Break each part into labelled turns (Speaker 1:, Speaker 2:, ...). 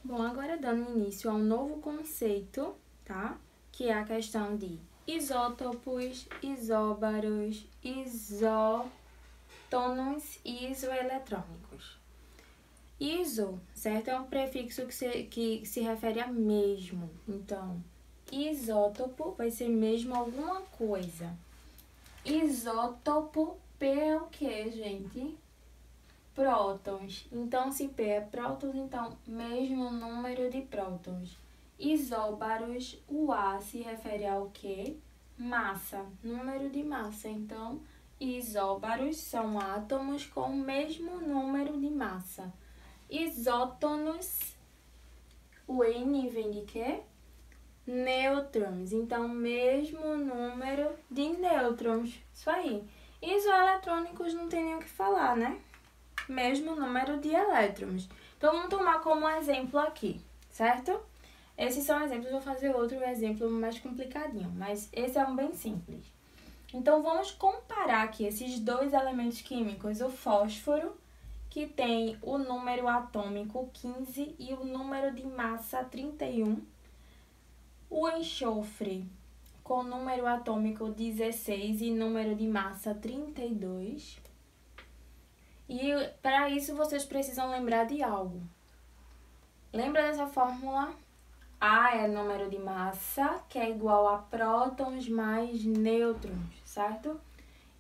Speaker 1: Bom, agora dando início a um novo conceito, tá? Que é a questão de isótopos, isóbaros, isótons e isoeletrônicos. Iso, certo? É um prefixo que se refere a mesmo. Então, isótopo vai ser mesmo alguma coisa. Isótopo, P é o que, gente? Prótons. Então, se P é prótons, então, mesmo número de prótons. Isóbaros, o A se refere ao quê? Massa, número de massa. Então, isóbaros são átomos com o mesmo número de massa. Isótonos, o N vem de quê? Nêutrons. Então, mesmo número de nêutrons. Isso aí. Isoeletrônicos não tem nem o que falar, né? Mesmo número de elétrons. Então, vamos tomar como exemplo aqui, certo? Esses são exemplos, vou fazer outro exemplo mais complicadinho, mas esse é um bem simples. Então, vamos comparar aqui esses dois elementos químicos, o fósforo, que tem o número atômico 15 e o número de massa 31, o enxofre, com número atômico 16 e número de massa 32. E para isso vocês precisam lembrar de algo. Lembra dessa fórmula? A é número de massa, que é igual a prótons mais nêutrons, certo?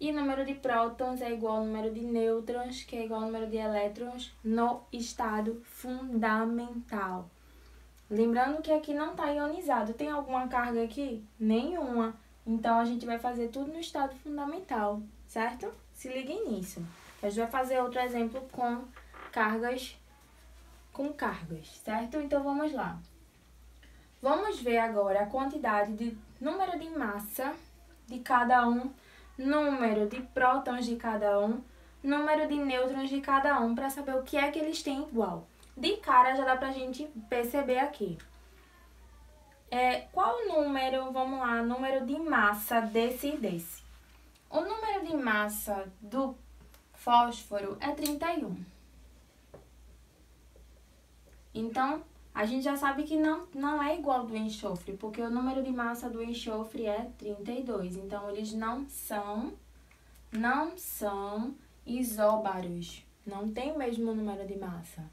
Speaker 1: E número de prótons é igual ao número de nêutrons, que é igual ao número de elétrons no estado fundamental. Lembrando que aqui não está ionizado. Tem alguma carga aqui? Nenhuma. Então, a gente vai fazer tudo no estado fundamental, certo? Se liguem nisso. A gente vai fazer outro exemplo com cargas, certo? Então, vamos lá. Vamos ver agora a quantidade de número de massa de cada um, número de prótons de cada um, número de nêutrons de cada um, para saber o que é que eles têm igual. De cara, já dá pra gente perceber aqui. Qual o número, vamos lá, número de massa desse e desse? O número de massa do fósforo é 31. Então, a gente já sabe que não é igual ao do enxofre, porque o número de massa do enxofre é 32. Então, eles não são isóbaros. Não tem o mesmo número de massa.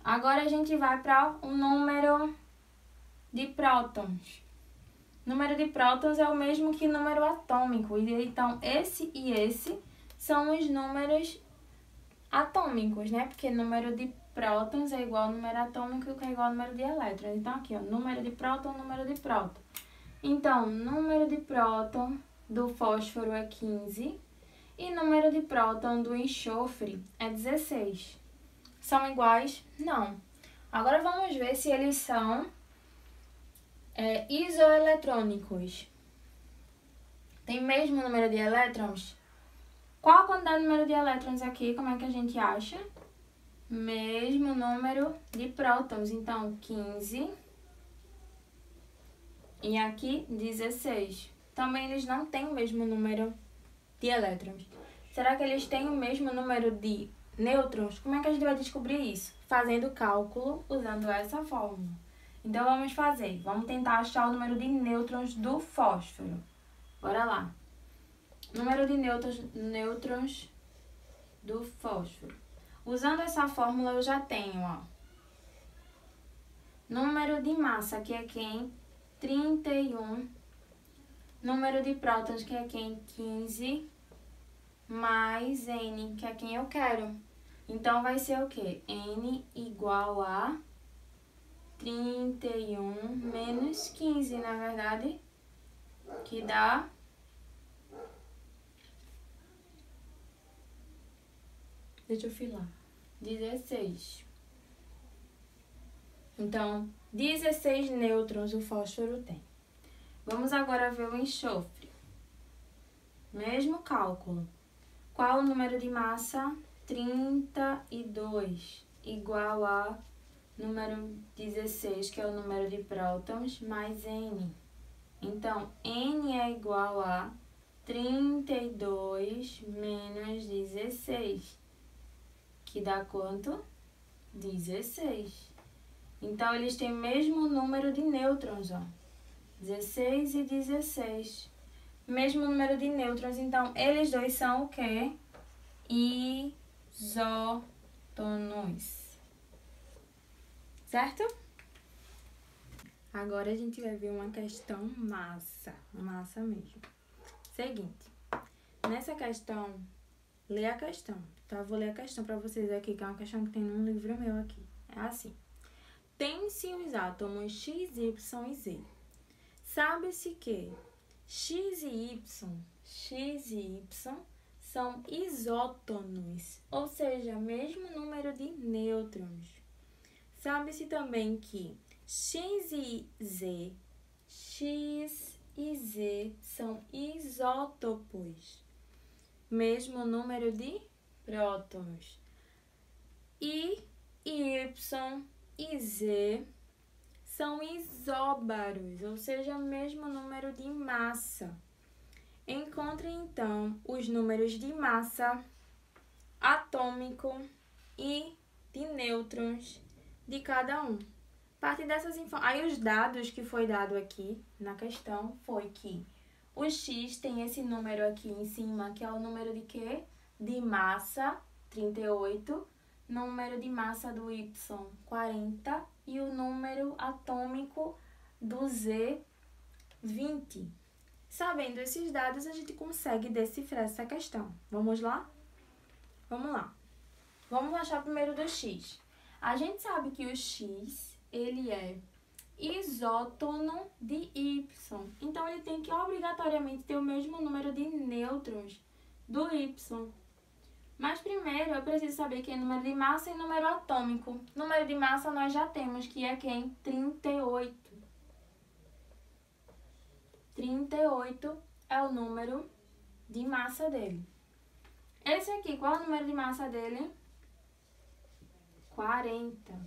Speaker 1: Agora, a gente vai para o número de prótons. Número de prótons é o mesmo que número atômico. Então, esse e esse são os números atômicos, né? Porque número de prótons é igual ao número atômico, que é igual ao número de elétrons. Então, aqui, ó, número de próton, número de próton. Então, número de próton do fósforo é 15 e número de próton do enxofre é 16. São iguais? Não. Agora, vamos ver se eles são isoeletrônicos. Tem mesmo número de elétrons? Qual a quantidade de número de elétrons aqui? Como é que a gente acha? Mesmo número de prótons. Então, 15. E aqui, 16. Também eles não têm o mesmo número de elétrons. Será que eles têm o mesmo número de nêutrons? Como é que a gente vai descobrir isso? Fazendo cálculo usando essa fórmula. Então, vamos fazer. Vamos tentar achar o número de nêutrons do fósforo. Bora lá. Número de nêutrons do fósforo. Usando essa fórmula, eu já tenho, ó. Número de massa, que é quem? 31. Número de prótons, que é quem? 15. Mais N, que é quem eu quero. Então, vai ser o quê? N igual a 31 menos 15, na verdade, que dá 16. Então, 16 nêutrons o fósforo tem. Vamos agora ver o enxofre. Mesmo cálculo. Qual o número de massa? 32, igual a número 16, que é o número de prótons, mais N. Então, N é igual a 32 menos 16, que dá quanto? 16. Então, eles têm o mesmo número de nêutrons, ó. 16 e 16. Mesmo número de nêutrons, então, eles dois são o quê? Isótonos. Certo? Agora a gente vai ver uma questão massa mesmo. Seguinte, nessa questão, lê a questão, tá? Eu vou ler a questão para vocês aqui, que é uma questão que tem num livro meu aqui. É assim. Tem-se os átomos X, Y e Z. Sabe-se que X e Y são isótonos, ou seja, mesmo número de nêutrons. Sabe-se também que X e Z são isótopos, mesmo número de prótons. E Y e Z são isóbaros, ou seja, mesmo número de massa. Encontre, então, os números de massa atômico e de nêutrons de cada um. A partir dessas informações, aí os dados que foi dado aqui na questão foi que o X tem esse número aqui em cima, que é o número de quê? De massa, 38, número de massa do Y, 40, e o número atômico do Z, 20. Sabendo esses dados, a gente consegue decifrar essa questão. Vamos lá? Vamos lá. Vamos achar primeiro do X. A gente sabe que o X, ele é isótono de Y. Então, ele tem que obrigatoriamente ter o mesmo número de nêutrons do Y. Mas primeiro, eu preciso saber que é número de massa e número atômico. Número de massa nós já temos, que é quem? 38. 38 é o número de massa dele. Esse aqui, qual é o número de massa dele? 40.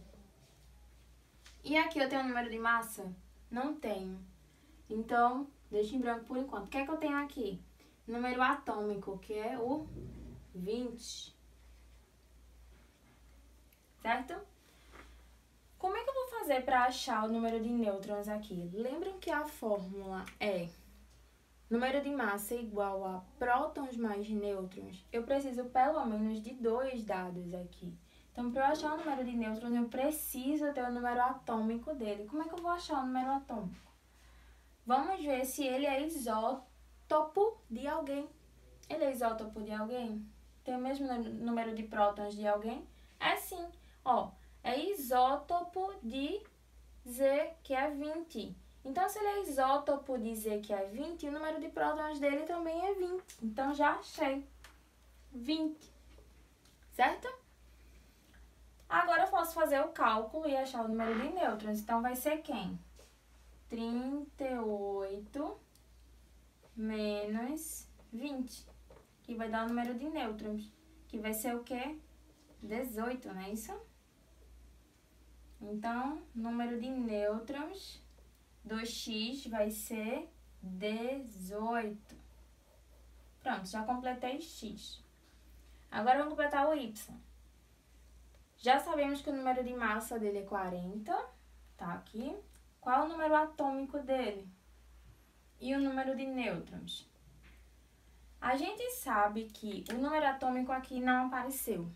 Speaker 1: E aqui eu tenho o número de massa? Não tenho. Então, deixa em branco por enquanto. O que é que eu tenho aqui? Número atômico, que é o 20. Certo? Como é que eu vou fazer para achar o número de nêutrons aqui? Lembram que a fórmula é número de massa igual a prótons mais nêutrons? Eu preciso pelo menos de 2 dados aqui. Então, para eu achar o número de nêutrons, eu preciso ter o número atômico dele. Como é que eu vou achar o número atômico? Vamos ver se ele é isótopo de alguém. Ele é isótopo de alguém? Tem o mesmo número de prótons de alguém? É sim. Ó, é isótopo de Z, que é 20. Então, se ele é isótopo de Z, que é 20, o número de prótons dele também é 20. Então, já achei. 20. Certo? Agora, eu posso fazer o cálculo e achar o número de nêutrons. Então, vai ser quem? 38 menos 20, que vai dar o número de nêutrons, que vai ser o quê? 18, não é isso? Então, número de nêutrons do X vai ser 18. Pronto, já completei X. Agora, vamos completar o Y. Já sabemos que o número de massa dele é 40, tá aqui. Qual é o número atômico dele? E o número de nêutrons? A gente sabe que o número atômico aqui não apareceu.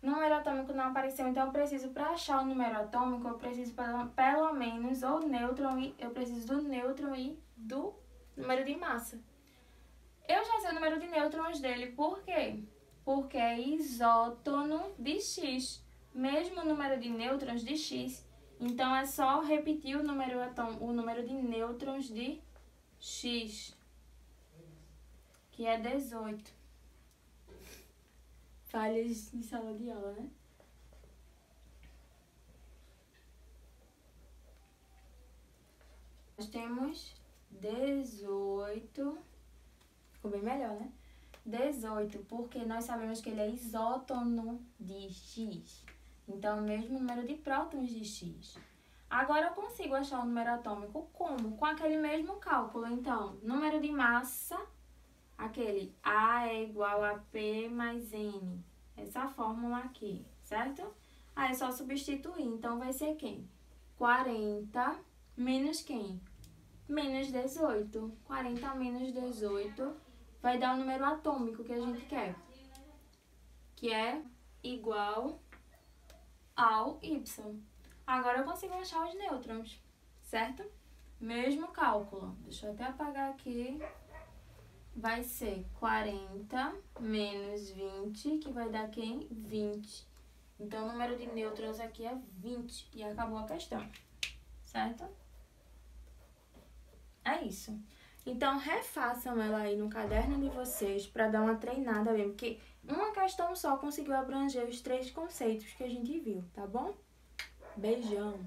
Speaker 1: O número atômico não apareceu, então eu preciso, para achar o número atômico, eu preciso pelo menos o nêutron e eu preciso do nêutron e do número de massa. Eu já sei o número de nêutrons dele, por quê? Porque é isótono de X, mesmo número de nêutrons de X. Então, é só repetir o número de nêutrons de X, que é 18. Falhas em sala de aula, né? Nós temos 18, ficou bem melhor, né? 18, porque nós sabemos que ele é isótono de X. Então, o mesmo número de prótons de X. Agora, eu consigo achar o número atômico como? Com aquele mesmo cálculo. Então, número de massa, aquele A é igual a P mais N. Essa fórmula aqui, certo? Aí é só substituir. Então, vai ser quem? 40 menos quem? Menos 18. 40 menos 18 vai dar o número atômico que a gente quer, que é igual ao Y. Agora eu consigo achar os nêutrons, certo? Mesmo cálculo. Deixa eu até apagar aqui. Vai ser 40 menos 20, que vai dar quem? 20. Então, o número de nêutrons aqui é 20. E acabou a questão, certo? É isso. Então, refaçam ela aí no caderno de vocês para dar uma treinada mesmo, porque uma questão só conseguiu abranger os 3 conceitos que a gente viu, tá bom? Beijão!